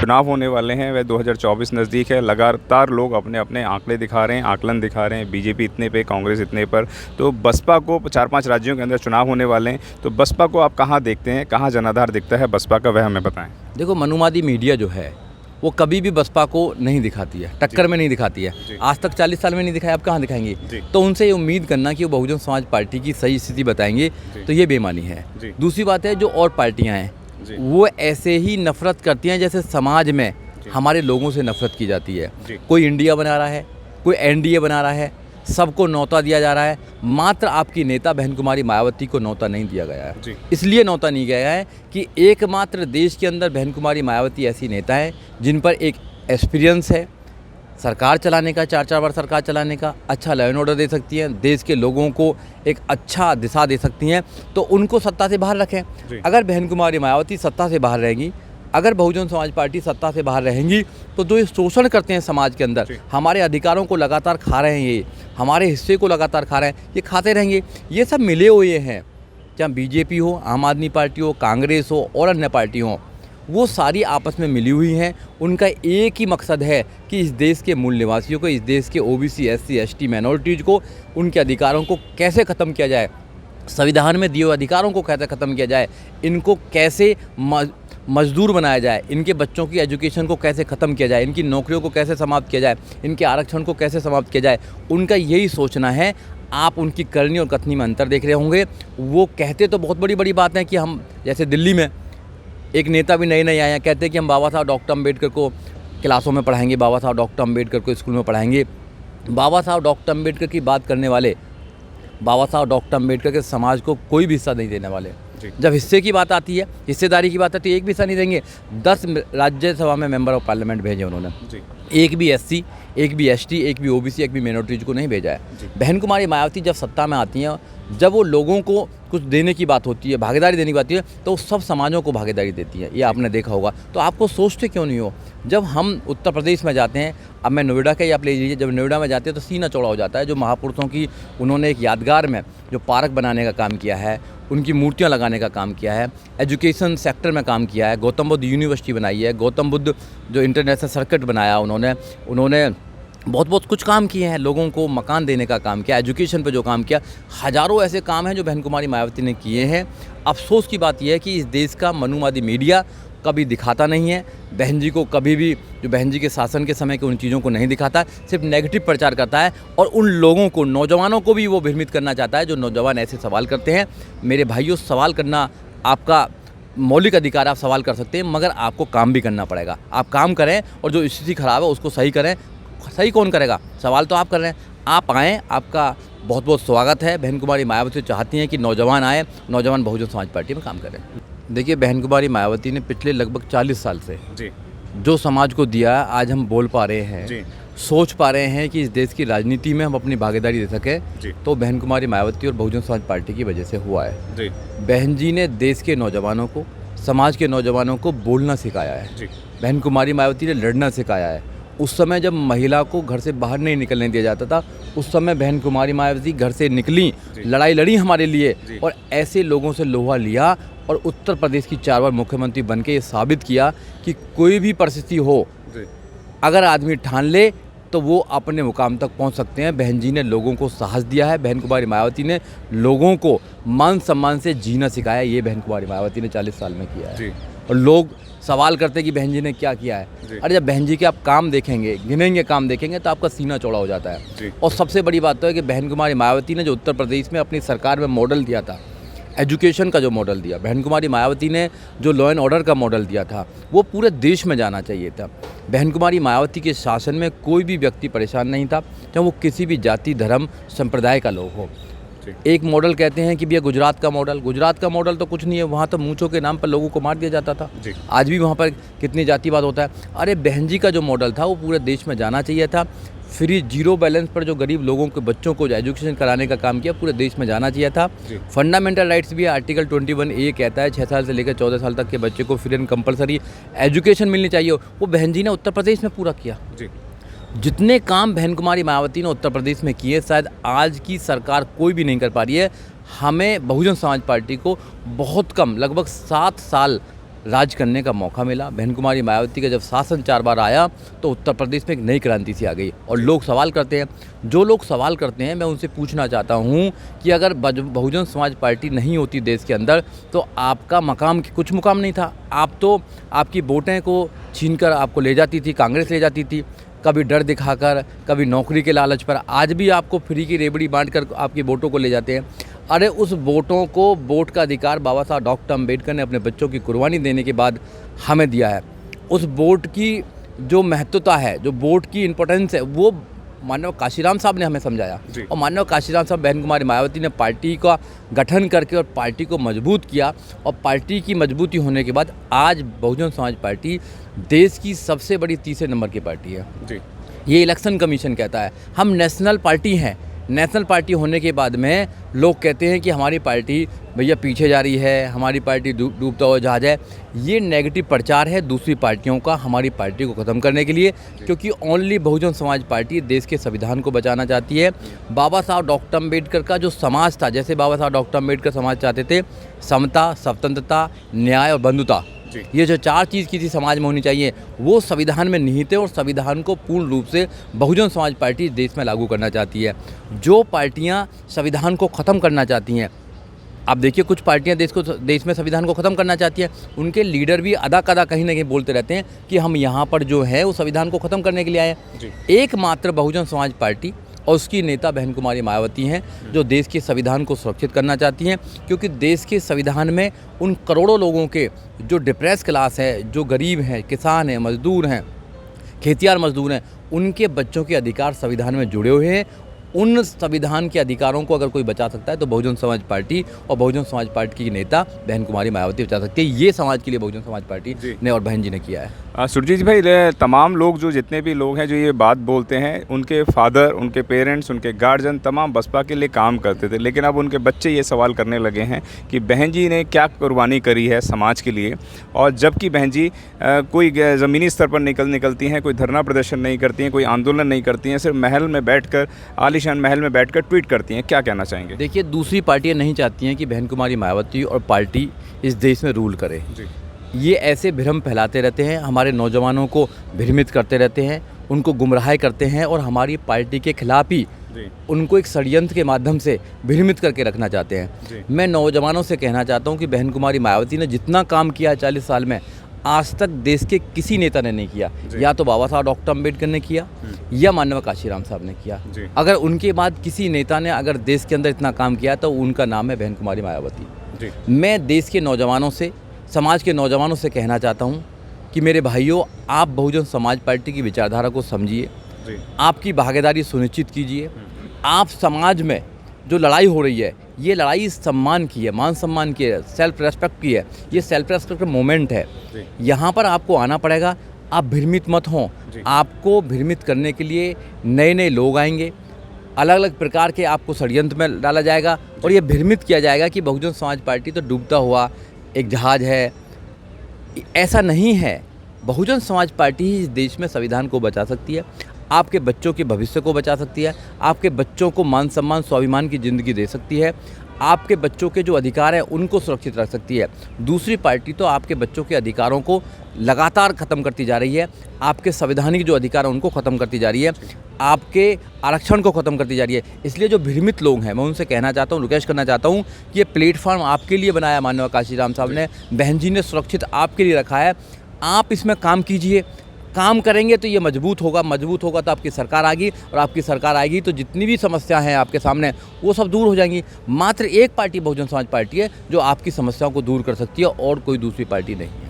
चुनाव होने वाले हैं, वह 2024 नज़दीक है। लगातार लोग अपने अपने आंकड़े दिखा रहे हैं, आकलन दिखा रहे हैं, बीजेपी इतने पे, कांग्रेस इतने पर। तो बसपा को 4-5 राज्यों के अंदर चुनाव होने वाले हैं, तो बसपा को आप कहाँ देखते हैं, कहाँ जनाधार दिखता है बसपा का, वह हमें बताएं। देखो, मनुवादी मीडिया जो है वो कभी भी बसपा को नहीं दिखाती है, टक्कर में नहीं दिखाती है। आज तक 40 साल में नहीं दिखाया, अब कहाँ दिखाएंगे? तो उनसे ये उम्मीद करना कि वो बहुजन समाज पार्टी की सही स्थिति बताएंगे, तो ये बेईमानी है। दूसरी बात है, जो और पार्टियां हैं वो ऐसे ही नफरत करती हैं जैसे समाज में हमारे लोगों से नफरत की जाती है। कोई इंडिया बना रहा है, कोई एनडीए बना रहा है, सबको न्योता दिया जा रहा है, मात्र आपकी नेता बहन कुमारी मायावती को न्योता नहीं दिया गया है। इसलिए न्योता नहीं गया है कि एकमात्र देश के अंदर बहन कुमारी मायावती ऐसी नेता है जिन पर एक एक्सपीरियंस है सरकार चलाने का, 4-4 बार सरकार चलाने का, अच्छा लॉ एंड ऑर्डर दे सकती हैं, देश के लोगों को एक अच्छा दिशा दे सकती हैं, तो उनको सत्ता से बाहर रखें। अगर बहन कुमारी मायावती सत्ता से बाहर रहेंगी, अगर बहुजन समाज पार्टी सत्ता से बाहर रहेंगी, तो जो ये शोषण करते हैं समाज के अंदर, हमारे अधिकारों को लगातार खा रहे हैं, ये हमारे हिस्से को लगातार खा रहे हैं, ये खाते रहेंगे। ये सब मिले हुए हैं, चाहे बीजेपी हो, आम आदमी पार्टी हो, कांग्रेस हो और अन्य पार्टी हो, वो सारी आपस में मिली हुई हैं। उनका एक ही मकसद है कि इस देश के मूल निवासियों को, इस देश के ओबीसी, एससी, एसटी माइनॉरिटीज़ को, उनके अधिकारों को कैसे ख़त्म किया जाए, संविधान में दिए हुए अधिकारों को कैसे ख़त्म किया जाए, इनको कैसे मजदूर बनाया जाए, इनके बच्चों की एजुकेशन को कैसे ख़त्म किया जाए, इनकी नौकरियों को कैसे समाप्त किया जाए, इनके आरक्षण को कैसे समाप्त किया जाए, उनका यही सोचना है। आप उनकी करनी और कथनी में अंतर देख रहे होंगे। वो कहते तो बहुत बड़ी बड़ी बात है कि हम, जैसे दिल्ली में एक नेता भी नए नए आए हैं, कहते हैं कि हम बाबा साहब डॉक्टर अम्बेडकर को क्लासों में पढ़ाएंगे, बाबा साहब डॉक्टर अम्बेडकर को स्कूल में पढ़ाएंगे। बाबा साहब डॉक्टर अम्बेडकर की बात करने वाले बाबा साहब डॉक्टर अम्बेडकर के समाज को कोई भी हिस्सा नहीं देने वाले। जब हिस्से की बात आती है, हिस्सेदारी की बात आती है, एक भी हिस्सा नहीं देंगे। 10 राज्यसभा में मेंबर ऑफ पार्लियामेंट भेजे उन्होंने, एक भी एससी, एक भी एसटी, एक भी ओबीसी, एक भी माइनॉरिटीज को नहीं भेजा है। बहन कुमारी मायावती जब सत्ता में आती हैं, जब वो लोगों को कुछ देने की बात होती है, भागीदारी देने की बात होती है, तो वो सब समाजों को भागीदारी देती है। ये आपने देखा होगा। तो आपको सोचते क्यों नहीं हो? जब हम उत्तर प्रदेश में जाते हैं, अब मैं नोएडा का ही आप ले लीजिए, जब नोएडा में जाते हैं तो सीना चौड़ा हो जाता है। जो महापुरुषों की उन्होंने एक यादगार में जो पार्क बनाने का काम किया है, उनकी मूर्तियां लगाने का काम किया है, एजुकेशन सेक्टर में काम किया है, गौतम बुद्ध यूनिवर्सिटी बनाई है, गौतम बुद्ध जो इंटरनेशनल सर्किट बनाया उन्होंने बहुत बहुत कुछ काम किए हैं, लोगों को मकान देने का काम किया, एजुकेशन पे जो काम किया, हज़ारों ऐसे काम हैं जो बहन कुमारी मायावती ने किए हैं। अफसोस की बात यह है कि इस देश का मनुवादी मीडिया कभी दिखाता नहीं है बहन जी को, कभी भी जो बहन जी के शासन के समय के उन चीज़ों को नहीं दिखाता, सिर्फ नेगेटिव प्रचार करता है और उन लोगों को, नौजवानों को भी वो भ्रमित करना चाहता है। जो नौजवान ऐसे सवाल करते हैं, मेरे भाइयों, सवाल करना आपका मौलिक अधिकार, आप सवाल कर सकते हैं, मगर आपको काम भी करना पड़ेगा। आप काम करें और जो स्थिति खराब है उसको सही करें। सही कौन करेगा? सवाल तो आप कर रहे हैं। आप आएँ, आपका बहुत बहुत स्वागत है। बहन कुमारी मायावती चाहती हैं कि नौजवान आए, नौजवान बहुजन समाज पार्टी में काम करें। देखिए, बहन कुमारी मायावती ने पिछले लगभग 40 साल से जो समाज को दिया, आज हम बोल पा रहे हैं, सोच पा रहे हैं कि इस देश की राजनीति में हम अपनी भागीदारी दे सकें, तो बहन कुमारी मायावती और बहुजन समाज पार्टी की वजह से हुआ है। बहन जी ने देश के नौजवानों को, समाज के नौजवानों को बोलना सिखाया है। बहन कुमारी मायावती ने लड़ना सिखाया है। उस समय जब महिला को घर से बाहर नहीं निकलने दिया जाता था, उस समय बहन कुमारी मायावती घर से निकली, लड़ाई लड़ी हमारे लिए, और ऐसे लोगों से लोहा लिया और उत्तर प्रदेश की 4 बार मुख्यमंत्री बनके ये साबित किया कि कोई भी परिस्थिति हो, अगर आदमी ठान ले तो वो अपने मुकाम तक पहुंच सकते हैं। बहन जी ने लोगों को साहस दिया है। बहन कुमारी मायावती ने लोगों को मान सम्मान से जीना सिखाया। ये बहन कुमारी मायावती ने 40 साल में किया है। और लोग सवाल करते हैं कि बहन जी ने क्या किया है। अरे जब बहन जी के आप काम देखेंगे, गिनेंगे काम देखेंगे, तो आपका सीना चौड़ा हो जाता है। और सबसे बड़ी बात तो है कि बहन कुमारी मायावती ने जो उत्तर प्रदेश में अपनी सरकार में मॉडल दिया था, एजुकेशन का जो मॉडल दिया, बहन कुमारी मायावती ने जो लॉ एंड ऑर्डर का मॉडल दिया था, वो पूरे देश में जाना चाहिए था। बहन कुमारी मायावती के शासन में कोई भी व्यक्ति परेशान नहीं था, चाहे वो किसी भी जाति, धर्म, संप्रदाय का लोग हो। एक मॉडल कहते हैं कि भैया गुजरात का मॉडल तो कुछ नहीं है, वहाँ तो मूंछों के नाम पर लोगों को मार दिया जाता था। आज भी वहाँ पर कितनी जातिवाद होता है। अरे बहन जी का जो मॉडल था वो पूरे देश में जाना चाहिए था। फ्री जीरो बैलेंस पर जो गरीब लोगों के बच्चों को एजुकेशन कराने का काम किया, पूरे देश में जाना चाहिए था। फंडामेंटल राइट्स भी आर्टिकल 21A कहता है 6 साल से लेकर 14 साल तक के बच्चे को फ्री एंड कंपलसरी एजुकेशन मिलनी चाहिए। वो बहन जी ने उत्तर प्रदेश में पूरा किया। जितने काम बहन कुमारी मायावती ने उत्तर प्रदेश में किए, शायद आज की सरकार कोई भी नहीं कर पा रही है। हमें बहुजन समाज पार्टी को बहुत कम, लगभग 7 साल राज करने का मौका मिला। बहन कुमारी मायावती का जब शासन 4 बार आया तो उत्तर प्रदेश में एक नई क्रांति सी आ गई। और लोग सवाल करते हैं, जो लोग सवाल करते हैं मैं उनसे पूछना चाहता हूं कि अगर बहुजन समाज पार्टी नहीं होती देश के अंदर तो आपका मकाम कुछ मुकाम नहीं था। आप तो आपकी वोटें को छीनकर आपको ले जाती थी, कांग्रेस ले जाती थी, कभी डर दिखाकर, कभी नौकरी के लालच पर। आज भी आपको फ्री की रेबड़ी बांटकर आपकी वोटों को ले जाते हैं। अरे उस वोटों को, वोट का अधिकार बाबा साहब डॉक्टर अम्बेडकर ने अपने बच्चों की कुर्बानी देने के बाद हमें दिया है। उस वोट की जो महत्वता है, जो वोट की इम्पोर्टेंस है, वो माननीय काशीराम साहब ने हमें समझाया। और माननीय काशीराम साहब, बहन कुमारी मायावती ने पार्टी का गठन करके और पार्टी को मजबूत किया। और पार्टी की मजबूती होने के बाद आज बहुजन समाज पार्टी देश की सबसे बड़ी तीसरे नंबर की पार्टी है जी। ये इलेक्शन कमीशन कहता है। हम नेशनल पार्टी हैं। नेशनल पार्टी होने के बाद में लोग कहते हैं कि हमारी पार्टी भैया पीछे जा रही है, हमारी पार्टी डूबता हुआ जहाज है। ये नेगेटिव प्रचार है दूसरी पार्टियों का हमारी पार्टी को ख़त्म करने के लिए, क्योंकि ओनली बहुजन समाज पार्टी देश के संविधान को बचाना चाहती है। बाबा साहब डॉक्टर अम्बेडकर का जो समाज था, जैसे बाबा साहब डॉक्टर अम्बेडकर समाज चाहते थे, समता, स्वतंत्रता, न्याय और बंधुता, ये जो 4 चीज़ किसी समाज में होनी चाहिए, वो संविधान में निहित है। और संविधान को पूर्ण रूप से बहुजन समाज पार्टी देश में लागू करना चाहती है। जो पार्टियां संविधान को ख़त्म करना चाहती हैं, आप देखिए कुछ पार्टियां देश में संविधान को ख़त्म करना चाहती हैं, उनके लीडर भी अदा कदा कहीं ना कहीं बोलते रहते हैं कि हम यहाँ पर जो है वो संविधान को ख़त्म करने के लिए आए हैं। एकमात्र बहुजन समाज पार्टी और उसकी नेता बहन कुमारी मायावती हैं जो देश के संविधान को सुरक्षित करना चाहती हैं, क्योंकि देश के संविधान में उन करोड़ों लोगों के जो डिप्रेस क्लास है, जो गरीब हैं, किसान हैं, मजदूर हैं, खेतियार मजदूर हैं, उनके बच्चों के अधिकार संविधान में जुड़े हुए हैं। उन संविधान के अधिकारों को अगर कोई बचा सकता है तो बहुजन समाज पार्टी और बहुजन समाज पार्टी की नेता बहन कुमारी मायावती बचा सकती है। ये समाज के लिए बहुजन समाज पार्टी ने और बहन जी ने किया है। सुरजीत भाई, तमाम लोग जो जितने भी लोग हैं जो ये बात बोलते हैं, उनके फादर, उनके पेरेंट्स, उनके गार्जियन तमाम बसपा के लिए काम करते थे, लेकिन अब उनके बच्चे ये सवाल करने लगे हैं कि बहन जी ने क्या कुर्बानी करी है समाज के लिए। और जबकि बहन जी कोई ज़मीनी स्तर पर निकलती हैं, कोई धरना प्रदर्शन नहीं करती हैं, कोई आंदोलन नहीं करती हैं, सिर्फ महल में बैठकर, आलीशान महल में बैठकर ट्वीट करती हैं। क्या कहना चाहेंगे? देखिए, दूसरी पार्टियाँ नहीं चाहती हैं कि बहन कुमारी मायावती और पार्टी इस देश में रूल करे। ये ऐसे भ्रम फैलाते रहते हैं, हमारे नौजवानों को भ्रमित करते रहते हैं, उनको गुमराह करते हैं और हमारी पार्टी के खिलाफ ही उनको एक षड्यंत्र के माध्यम से भ्रमित करके रखना चाहते हैं। मैं नौजवानों से कहना चाहता हूं कि बहन कुमारी मायावती ने जितना काम किया है 40 साल में, आज तक देश के किसी नेता ने नहीं किया। या तो बाबा साहब डॉक्टर अम्बेडकर ने किया या माननीय काशीराम साहब ने किया। अगर उनके बाद किसी नेता ने अगर देश के अंदर इतना काम किया तो उनका नाम है बहन कुमारी मायावती। मैं देश के नौजवानों से, समाज के नौजवानों से कहना चाहता हूं कि मेरे भाइयों, आप बहुजन समाज पार्टी की विचारधारा को समझिए, आपकी भागीदारी सुनिश्चित कीजिए। आप समाज में जो लड़ाई हो रही है, ये लड़ाई सम्मान की है, मान सम्मान की है, सेल्फ रेस्पेक्ट की है। ये सेल्फ रेस्पेक्ट का मोमेंट है। यहाँ पर आपको आना पड़ेगा। आप भ्रमित मत हों। आपको भ्रमित करने के लिए नए नए लोग आएंगे, अलग अलग प्रकार के आपको षड्यंत्र में डाला जाएगा और ये भ्रमित किया जाएगा कि बहुजन समाज पार्टी तो डूबता हुआ एक जहाज है। ऐसा नहीं है। बहुजन समाज पार्टी ही इस देश में संविधान को बचा सकती है, आपके बच्चों के भविष्य को बचा सकती है, आपके बच्चों को मान सम्मान, स्वाभिमान की ज़िंदगी दे सकती है, आपके बच्चों के जो अधिकार हैं उनको सुरक्षित रख सकती है। दूसरी पार्टी तो आपके बच्चों के अधिकारों को लगातार ख़त्म करती जा रही है, आपके संवैधानिक जो अधिकार हैं उनको ख़त्म करती जा रही है, आपके आरक्षण को ख़त्म करती जा रही है। इसलिए जो भ्रमित लोग हैं, मैं उनसे कहना चाहता हूँ, रिक्वेस्ट करना चाहता हूँ कि ये प्लेटफॉर्म आपके लिए बनाया माननीय काशीराम साहब ने, बहन जी ने सुरक्षित आपके लिए रखा है। आप इसमें काम कीजिए। काम करेंगे तो ये मजबूत होगा तो आपकी सरकार आएगी और आपकी सरकार आएगी तो जितनी भी समस्या हैं आपके सामने वो सब दूर हो जाएंगी। मात्र एक पार्टी बहुजन समाज पार्टी है जो आपकी समस्याओं को दूर कर सकती है और कोई दूसरी पार्टी नहीं है।